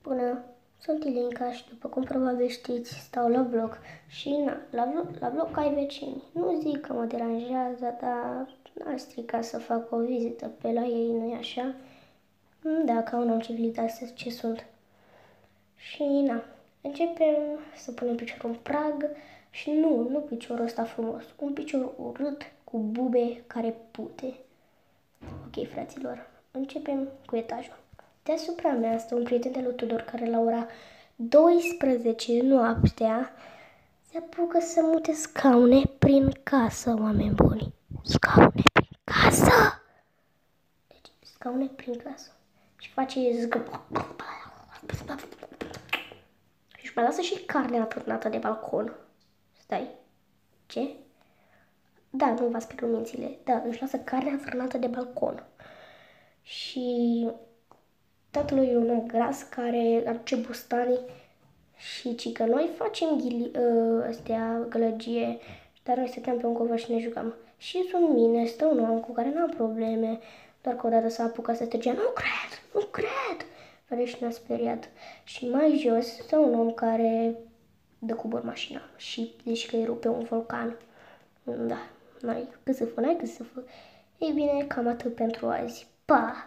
Bună, sunt Ilinca și după cum probabil știți, stau la bloc. Și na, la bloc ai vecini. Nu zic că mă deranjează, dar n-ar strica să fac o vizită pe la ei, nu-i așa? Da, ca un om civilizat ce sunt. Și na, începem să punem piciorul în prag și nu piciorul ăsta frumos, un picior urât cu bube care pute. Ok, fraților, începem cu etajul. Deasupra mea stă un prieten de lui Tudor care la ora 12 noaptea se apucă să mute scaune prin casă, oameni buni. Scaune prin casă! Deci, scaune prin casă. Și face zgâp. Și își mai lasă și carnea atârnată de balcon. Stai. Ce? Da, nu v-ați pierdut mințile. Da, își lasă carnea atârnată de balcon. Și tatălui e un om gras care aduce bustanii și ci că noi facem astea gălăgie, dar noi stăteam pe un cover și ne jucam. Și sunt mine, stă un om cu care n-am probleme, doar că odată s-a apucat să strige, nu cred, care și ne-a speriat. Și mai jos stă un om care dă cu mașina și zici că e rupe un vulcan. Da, n-ai cât să fă. Ei bine, cam atât pentru azi. Pa!